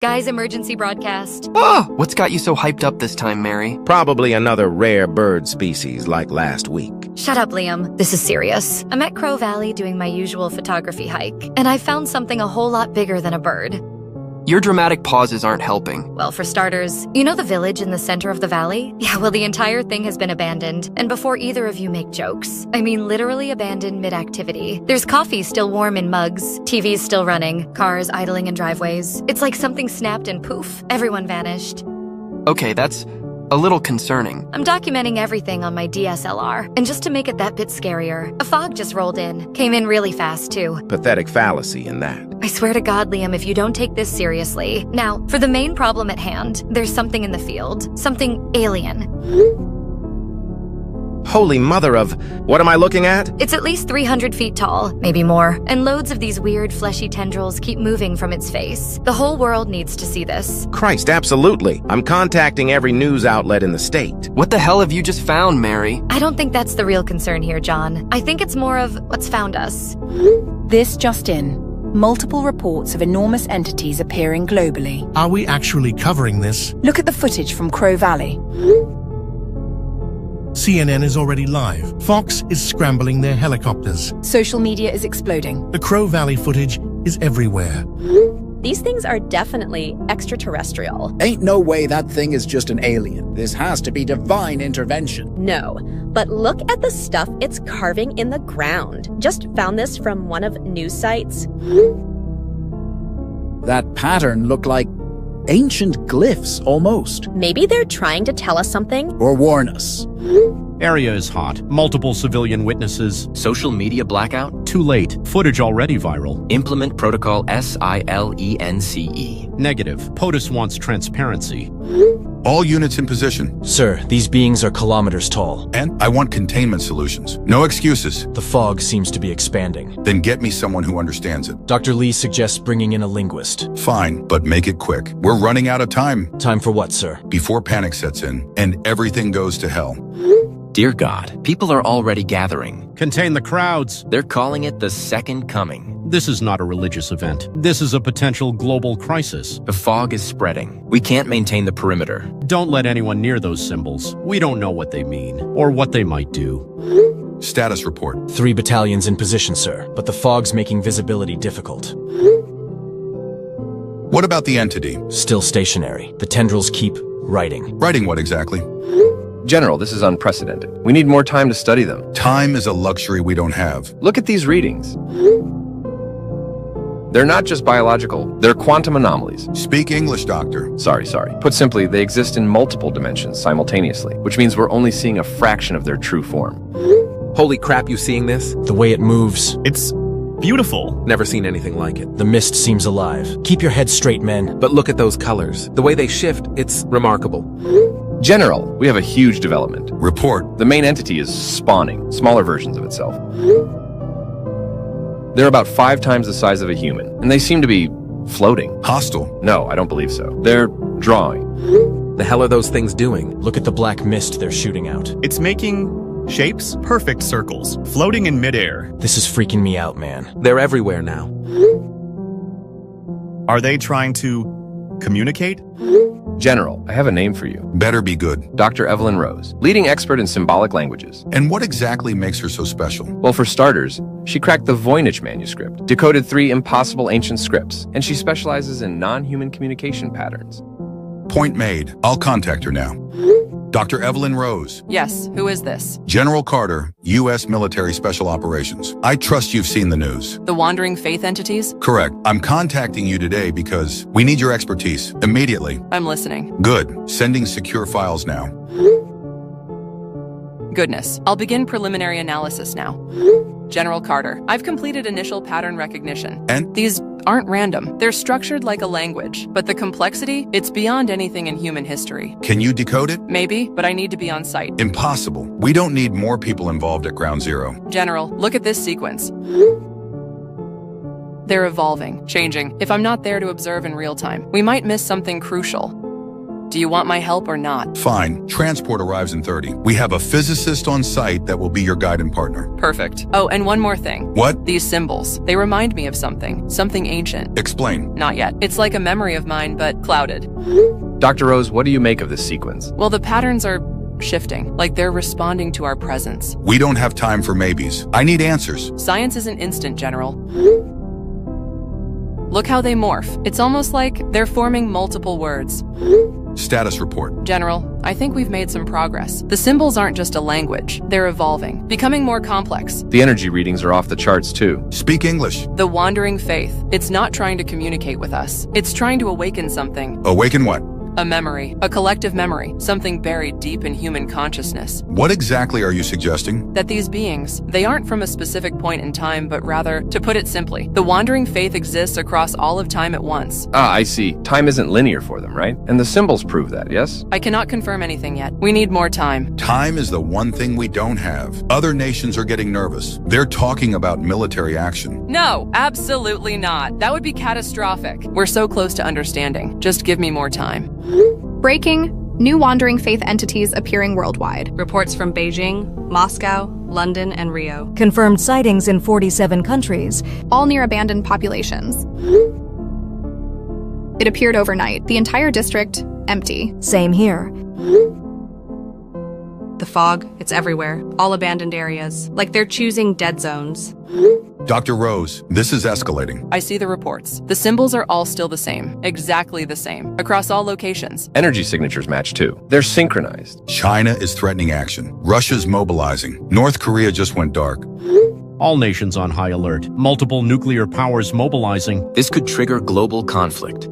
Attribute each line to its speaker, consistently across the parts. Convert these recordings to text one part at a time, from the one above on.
Speaker 1: Guys, emergency broadcast.
Speaker 2: Oh, what's got you so hyped up this time, Mary?
Speaker 3: Probably another rare bird species like last week.
Speaker 1: Shut up, Liam. This is serious. I'm at Crow Valley doing my usual photography hike, and I found something a whole lot bigger than a bird.
Speaker 2: Your dramatic pauses aren't helping.
Speaker 1: Well, for starters, you know the village in the center of the valley? Yeah, well, the entire thing has been abandoned, and before either of you make jokes. I mean literally abandoned mid-activity. There's coffee still warm in mugs, TVs still running, cars idling in driveways. It's like something snapped and poof, everyone vanished.
Speaker 2: Okay, that's a little concerning.
Speaker 1: I'm documenting everything on my DSLR, and just to make it that bit scarier, a fog just rolled in. Came in really fast, too.
Speaker 3: Pathetic fallacy in that.
Speaker 1: I swear to God, Liam, if you don't take this seriously. Now, for the main problem at hand, there's something in the field. Something alien.
Speaker 3: Holy mother of... What am I looking at?
Speaker 1: It's at least 300 feet tall, maybe more, and loads of these weird fleshy tendrils keep moving from its face. The whole world needs to see this.
Speaker 3: Christ, absolutely. I'm contacting every news outlet in the state.
Speaker 2: What the hell have you just found, Mary?
Speaker 1: I don't think that's the real concern here, John. I think it's more of what's found us.
Speaker 4: This just in. Multiple reports of enormous entities appearing globally.
Speaker 5: Are we actually covering this?
Speaker 4: Look at the footage from Crow Valley.
Speaker 5: CNN is already live. Fox is scrambling their helicopters.
Speaker 4: Social media is exploding.
Speaker 5: The Crow Valley footage is everywhere.
Speaker 6: These things are definitely extraterrestrial.
Speaker 7: Ain't no way that thing is just an alien. This has to be divine intervention.
Speaker 6: No, but look at the stuff it's carving in the ground. Just found this from one of news sites.
Speaker 7: That pattern looked like ancient glyphs, almost.
Speaker 6: Maybe they're trying to tell us something?
Speaker 7: Or warn us.
Speaker 8: Area is hot. Multiple civilian witnesses.
Speaker 9: Social media blackout?
Speaker 8: Too late. Footage already viral.
Speaker 9: Implement protocol SILENCE.
Speaker 8: Negative. POTUS wants transparency.
Speaker 10: All units in position.
Speaker 11: Sir, these beings are kilometers tall.
Speaker 10: And I want containment solutions. No excuses.
Speaker 11: The fog seems to be expanding.
Speaker 10: Then get me someone who understands it.
Speaker 11: Dr. Lee suggests bringing in a linguist.
Speaker 10: Fine, but make it quick. We're running out of time.
Speaker 11: Time for what, sir?
Speaker 10: Before panic sets in and everything goes to hell.
Speaker 9: Dear God, people are already gathering.
Speaker 8: Contain the crowds.
Speaker 9: They're calling it the Second Coming.
Speaker 8: This is not a religious event. This is a potential global crisis.
Speaker 9: The fog is spreading. We can't maintain the perimeter.
Speaker 8: Don't let anyone near those symbols. We don't know what they mean, or what they might do.
Speaker 10: Status report.
Speaker 11: 3 battalions in position, sir, but the fog's making visibility difficult.
Speaker 10: What about the entity?
Speaker 11: Still stationary. The tendrils keep writing.
Speaker 10: Writing what exactly?
Speaker 12: General, this is unprecedented. We need more time to study them.
Speaker 10: Time is a luxury we don't have.
Speaker 12: Look at these readings. They're not just biological, they're quantum anomalies.
Speaker 10: Speak English, Doctor.
Speaker 12: Sorry. Put simply, they exist in multiple dimensions simultaneously, which means we're only seeing a fraction of their true form.
Speaker 13: Holy crap, you seeing this?
Speaker 11: The way it moves.
Speaker 13: It's beautiful. Never seen anything like it.
Speaker 11: The mist seems alive. Keep your head straight, men.
Speaker 13: But look at those colors. The way they shift, it's remarkable.
Speaker 12: General, we have a huge development.
Speaker 10: Report.
Speaker 12: The main entity is spawning, smaller versions of itself. They're about 5 times the size of a human, and they seem to be floating.
Speaker 10: Hostile?
Speaker 12: No, I don't believe so. They're drawing.
Speaker 13: The hell are those things doing?
Speaker 11: Look at the black mist they're shooting out.
Speaker 14: It's making shapes, perfect circles, floating in midair.
Speaker 11: This is freaking me out, man.
Speaker 13: They're everywhere now.
Speaker 14: Are they trying to communicate?
Speaker 12: General, I have a name for you.
Speaker 10: Better be good.
Speaker 12: Dr. Evelyn Rose, leading expert in symbolic languages.
Speaker 10: And what exactly makes her so special?
Speaker 12: Well, for starters, she cracked the Voynich manuscript, decoded 3 impossible ancient scripts, and she specializes in non-human communication patterns.
Speaker 10: Point made. I'll contact her now. Dr. Evelyn Rose.
Speaker 15: Yes, who is this?
Speaker 10: General Carter, U.S. Military Special Operations. I trust you've seen the news.
Speaker 15: The Wandering Faith entities?
Speaker 10: Correct. I'm contacting you today because we need your expertise immediately.
Speaker 15: I'm listening.
Speaker 10: Good. Sending secure files now.
Speaker 15: Goodness. I'll begin preliminary analysis now. General Carter, I've completed initial pattern recognition.
Speaker 10: And?
Speaker 15: These aren't random. They're structured like a language, but the complexity, it's beyond anything in human history.
Speaker 10: Can you decode it?
Speaker 15: Maybe, but I need to be on site.
Speaker 10: Impossible. We don't need more people involved at Ground Zero.
Speaker 15: General, look at this sequence. They're evolving, changing. If I'm not there to observe in real time, we might miss something crucial. Do you want my help or not?
Speaker 10: Fine. Transport arrives in 30. We have a physicist on site that will be your guide and partner.
Speaker 15: Perfect. Oh, and one more thing.
Speaker 10: What?
Speaker 15: These symbols. They remind me of something ancient.
Speaker 10: Explain.
Speaker 15: Not yet. It's like a memory of mine, but clouded.
Speaker 12: Dr. Rose, what do you make of this sequence?
Speaker 15: Well, the patterns are shifting, like they're responding to our presence.
Speaker 10: We don't have time for maybes. I need answers.
Speaker 15: Science isn't instant, General. Look how they morph. It's almost like they're forming multiple words.
Speaker 10: Status report.
Speaker 15: General, I think we've made some progress. The symbols aren't just a language. They're evolving, becoming more complex.
Speaker 12: The energy readings are off the charts, too.
Speaker 10: Speak English.
Speaker 15: The wandering faith. It's not trying to communicate with us. It's trying to awaken something.
Speaker 10: Awaken what?
Speaker 15: A memory. A collective memory. Something buried deep in human consciousness.
Speaker 10: What exactly are you suggesting?
Speaker 15: That these beings, they aren't from a specific point in time, but rather, to put it simply, the wandering faith exists across all of time at once.
Speaker 12: Ah, I see. Time isn't linear for them, right? And the symbols prove that, yes?
Speaker 15: I cannot confirm anything yet. We need more time.
Speaker 10: Time is the one thing we don't have. Other nations are getting nervous. They're talking about military action.
Speaker 15: No, absolutely not. That would be catastrophic. We're so close to understanding. Just give me more time.
Speaker 16: Breaking. New wandering faith entities appearing worldwide.
Speaker 17: Reports from Beijing, Moscow, London, and Rio.
Speaker 18: Confirmed sightings in 47 countries.
Speaker 16: All near abandoned populations. It appeared overnight. The entire district, empty.
Speaker 18: Same here.
Speaker 17: The fog, it's everywhere. All abandoned areas. Like they're choosing dead zones.
Speaker 10: Dr. Rose, this is escalating.
Speaker 15: I see the reports. The symbols are all still the same. Exactly the same. Across all locations.
Speaker 12: Energy signatures match too. They're synchronized.
Speaker 10: China is threatening action. Russia's mobilizing. North Korea just went dark.
Speaker 8: All nations on high alert. Multiple nuclear powers mobilizing.
Speaker 9: This could trigger global conflict.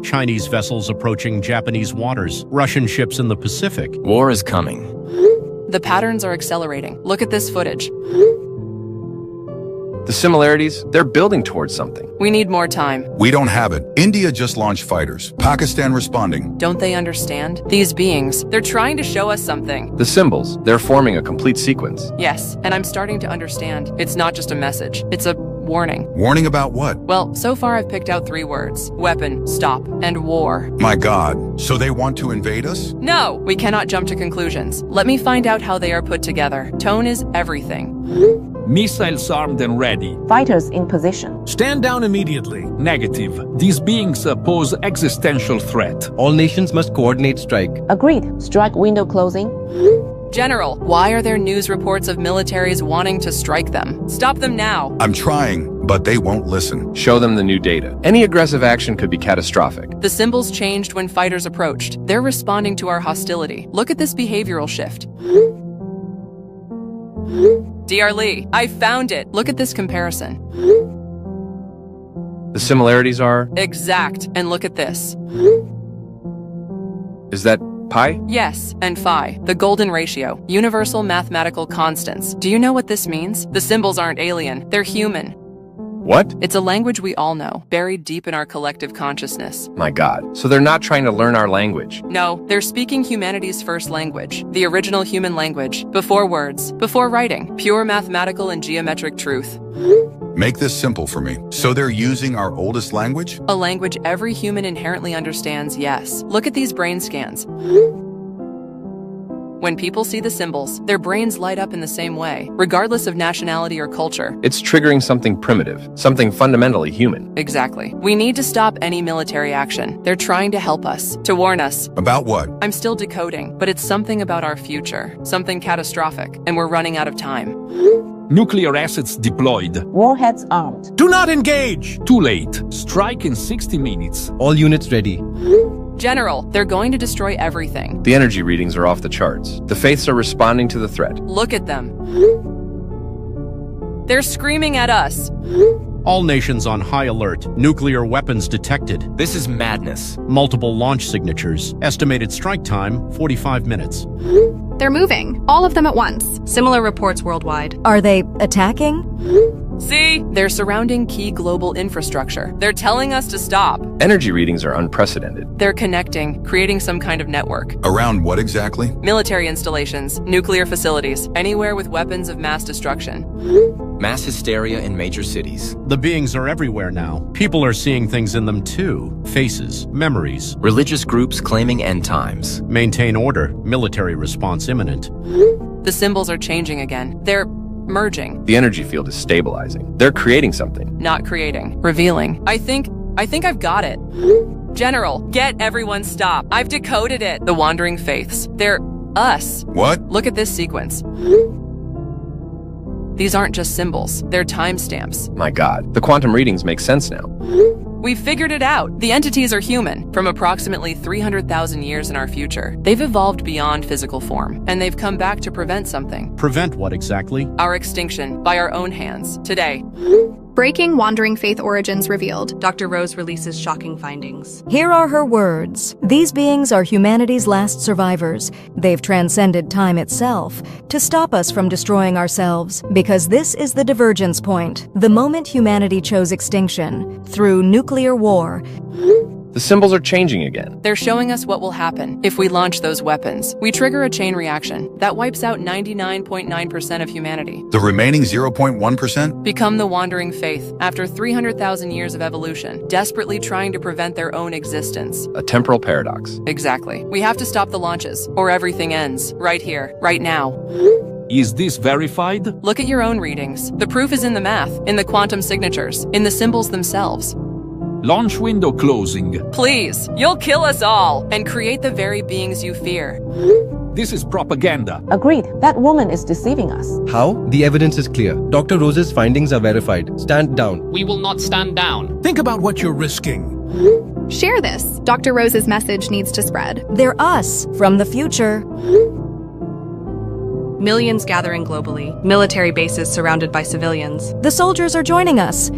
Speaker 8: Chinese vessels approaching Japanese waters. Russian ships in the Pacific.
Speaker 9: War is coming.
Speaker 15: The patterns are accelerating. Look at this footage.
Speaker 12: The similarities, they're building towards something.
Speaker 15: We need more time.
Speaker 10: We don't have it. India just launched fighters. Pakistan responding.
Speaker 15: Don't they understand? These beings, they're trying to show us something.
Speaker 12: The symbols, they're forming a complete sequence.
Speaker 15: Yes, and I'm starting to understand. It's not just a message. It's a warning.
Speaker 10: Warning about what?
Speaker 15: Well, so far I've picked out 3 words. Weapon, stop, and war.
Speaker 10: My God. So they want to invade us?
Speaker 15: No, we cannot jump to conclusions. Let me find out how they are put together. Tone is everything.
Speaker 19: Missiles armed and ready.
Speaker 20: Fighters in position.
Speaker 5: Stand down immediately.
Speaker 19: Negative. These beings pose existential threat.
Speaker 21: All nations must coordinate strike.
Speaker 20: Agreed. Strike window closing.
Speaker 15: General, why are there news reports of militaries wanting to strike them? Stop them now.
Speaker 10: I'm trying, but they won't listen.
Speaker 12: Show them the new data. Any aggressive action could be catastrophic.
Speaker 15: The symbols changed when fighters approached. They're responding to our hostility. Look at this behavioral shift. Dr. Lee, I found it. Look at this comparison.
Speaker 12: The similarities are?
Speaker 15: Exact. And look at this.
Speaker 12: Is that pi?
Speaker 15: Yes, and phi, the golden ratio, universal mathematical constants. Do you know what this means? The symbols aren't alien, they're human.
Speaker 12: What?
Speaker 15: It's a language we all know, buried deep in our collective consciousness.
Speaker 12: My God. So they're not trying to learn our language?
Speaker 15: No, they're speaking humanity's first language, the original human language, before words, before writing, pure mathematical and geometric truth.
Speaker 10: Make this simple for me. So they're using our oldest language?
Speaker 15: A language every human inherently understands, yes. Look at these brain scans. When people see the symbols, their brains light up in the same way, regardless of nationality or culture.
Speaker 12: It's triggering something primitive, something fundamentally human.
Speaker 15: Exactly. We need to stop any military action. They're trying to help us, to warn us.
Speaker 10: About what?
Speaker 15: I'm still decoding, but it's something about our future, something catastrophic, and we're running out of time.
Speaker 19: Nuclear assets deployed.
Speaker 20: Warheads armed.
Speaker 5: Do not engage!
Speaker 19: Too late. Strike in 60 minutes.
Speaker 21: All units ready.
Speaker 15: General, they're going to destroy everything.
Speaker 12: The energy readings are off the charts. The faiths are responding to the threat.
Speaker 15: Look at them. They're screaming at us.
Speaker 8: All nations on high alert. Nuclear weapons detected.
Speaker 9: This is madness.
Speaker 8: Multiple launch signatures. Estimated strike time, 45 minutes.
Speaker 16: They're moving, all of them at once.
Speaker 17: Similar reports worldwide.
Speaker 18: Are they attacking?
Speaker 15: See? They're surrounding key global infrastructure. They're telling us to stop.
Speaker 12: Energy readings are unprecedented.
Speaker 15: They're connecting, creating some kind of network.
Speaker 10: Around what exactly?
Speaker 15: Military installations, nuclear facilities, anywhere with weapons of mass destruction.
Speaker 9: Mass hysteria in major cities.
Speaker 8: The beings are everywhere now. People are seeing things in them too. Faces, memories.
Speaker 9: Religious groups claiming end times.
Speaker 8: Maintain order. Military response imminent.
Speaker 15: The symbols are changing again. They're merging.
Speaker 12: The energy field is stabilizing. They're creating something.
Speaker 15: Not creating. Revealing. I think I've got it. General, get everyone stop. I've decoded it. The Wandering Faiths. They're us.
Speaker 10: What?
Speaker 15: Look at this sequence. These aren't just symbols. They're timestamps.
Speaker 12: My God, the quantum readings make sense now.
Speaker 15: We figured it out. The entities are human, from approximately 300,000 years in our future. They've evolved beyond physical form, and they've come back to prevent something.
Speaker 8: Prevent what exactly?
Speaker 15: Our extinction, by our own hands, today.
Speaker 16: Breaking Wandering Faith origins revealed.
Speaker 17: Dr. Rose releases shocking findings.
Speaker 18: Here are her words. These beings are humanity's last survivors. They've transcended time itself to stop us from destroying ourselves, because this is the divergence point, the moment humanity chose extinction, through nuclear war.
Speaker 12: The symbols are changing again.
Speaker 15: They're showing us what will happen if we launch those weapons. We trigger a chain reaction that wipes out 99.9% of humanity.
Speaker 10: The remaining 0.1%?
Speaker 15: Become the Wandering Faith after 300,000 years of evolution, desperately trying to prevent their own existence.
Speaker 12: A temporal paradox.
Speaker 15: Exactly. We have to stop the launches, or everything ends. Right here, right now.
Speaker 19: Is this verified?
Speaker 15: Look at your own readings. The proof is in the math, in the quantum signatures, in the symbols themselves.
Speaker 19: Launch window closing.
Speaker 15: Please, you'll kill us all and create the very beings you fear.
Speaker 19: This is propaganda.
Speaker 20: Agreed. That woman is deceiving us.
Speaker 21: How? The evidence is clear. Dr. Rose's findings are verified. Stand down.
Speaker 3: We will not stand down.
Speaker 5: Think about what you're risking.
Speaker 16: Share this. Dr. Rose's message needs to spread.
Speaker 18: They're us from the future.
Speaker 17: Millions gathering globally. Military bases surrounded by civilians.
Speaker 18: The soldiers are joining us.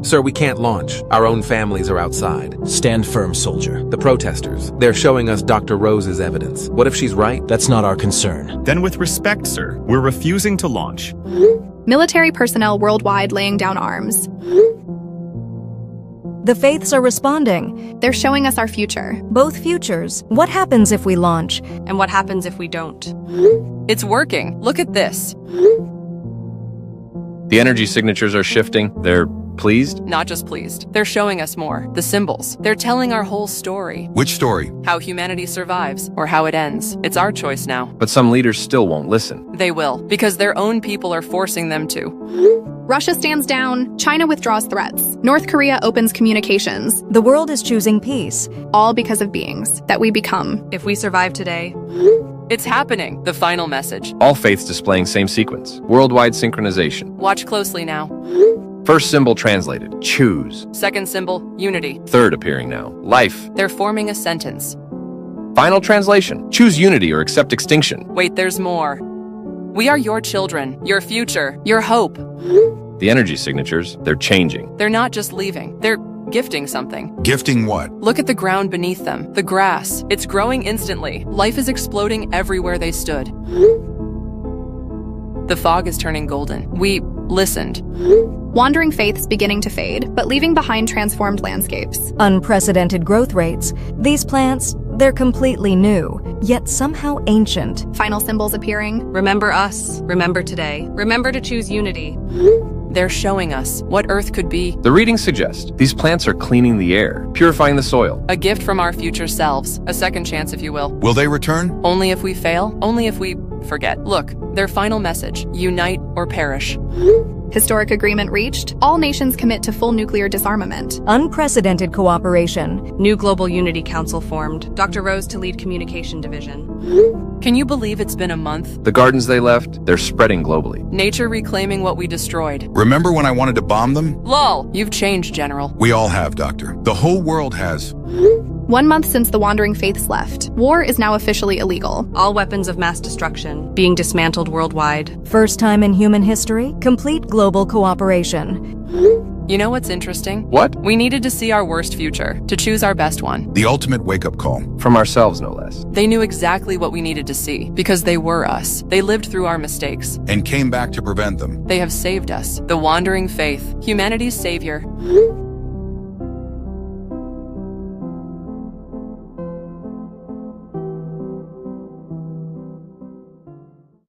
Speaker 13: Sir, we can't launch. Our own families are outside.
Speaker 11: Stand firm, soldier.
Speaker 13: The protesters. They're showing us Dr. Rose's evidence. What if she's right?
Speaker 11: That's not our concern.
Speaker 14: Then with respect, sir, we're refusing to launch.
Speaker 16: Military personnel worldwide laying down arms.
Speaker 18: The faiths are responding.
Speaker 16: They're showing us our future.
Speaker 18: Both futures. What happens if we launch?
Speaker 17: And what happens if we don't?
Speaker 15: It's working. Look at this.
Speaker 12: The energy signatures are shifting. They're pleased?
Speaker 15: Not just pleased. They're showing us more. The symbols. They're telling our whole story.
Speaker 10: Which story?
Speaker 15: How humanity survives, or how it ends. It's our choice now.
Speaker 12: But some leaders still won't listen.
Speaker 15: They will, because their own people are forcing them to.
Speaker 16: Russia stands down. China withdraws threats. North Korea opens communications.
Speaker 18: The world is choosing peace.
Speaker 16: All because of beings that we become.
Speaker 17: If we survive today,
Speaker 15: it's happening. The final message.
Speaker 12: All faiths displaying same sequence. Worldwide synchronization.
Speaker 15: Watch closely now.
Speaker 12: First symbol translated. Choose.
Speaker 15: Second symbol, unity.
Speaker 12: Third appearing now. Life.
Speaker 15: They're forming a sentence.
Speaker 12: Final translation. Choose unity or accept extinction.
Speaker 15: Wait, there's more. We are your children, your future, your hope.
Speaker 12: The energy signatures, they're changing.
Speaker 15: They're not just leaving. They're gifting something.
Speaker 10: Gifting what?
Speaker 15: Look at the ground beneath them. The grass. It's growing instantly. Life is exploding everywhere they stood. The fog is turning golden. We listened.
Speaker 16: Wandering faiths beginning to fade, but leaving behind transformed landscapes.
Speaker 18: Unprecedented growth rates. These plants, they're completely new, yet somehow ancient.
Speaker 16: Final symbols appearing.
Speaker 17: Remember us. Remember today. Remember to choose unity.
Speaker 15: They're showing us what Earth could be.
Speaker 12: The readings suggest these plants are cleaning the air, purifying the soil.
Speaker 15: A gift from our future selves. A second chance, if you will.
Speaker 10: Will they return?
Speaker 15: Only if we fail. Only if we forget. Look, their final message. Unite or perish.
Speaker 16: Historic agreement reached. All nations commit to full nuclear disarmament.
Speaker 18: Unprecedented cooperation.
Speaker 17: New Global Unity Council formed. Dr. Rose to lead Communication Division.
Speaker 15: Can you believe it's been a month?
Speaker 12: The gardens they left, they're spreading globally.
Speaker 15: Nature reclaiming what we destroyed.
Speaker 10: Remember when I wanted to bomb them?
Speaker 15: Lol, you've changed, General.
Speaker 10: We all have, Doctor. The whole world has.
Speaker 16: 1 month since the Wandering Faiths left, war is now officially illegal.
Speaker 17: All weapons of mass destruction being dismantled worldwide.
Speaker 18: First time in human history, complete global cooperation.
Speaker 15: You know what's interesting?
Speaker 12: What?
Speaker 15: We needed to see our worst future, to choose our best one.
Speaker 10: The ultimate wake-up call.
Speaker 12: From ourselves, no less.
Speaker 15: They knew exactly what we needed to see, because they were us. They lived through our mistakes.
Speaker 10: And came back to prevent them.
Speaker 15: They have saved us. The Wandering Faith, humanity's savior.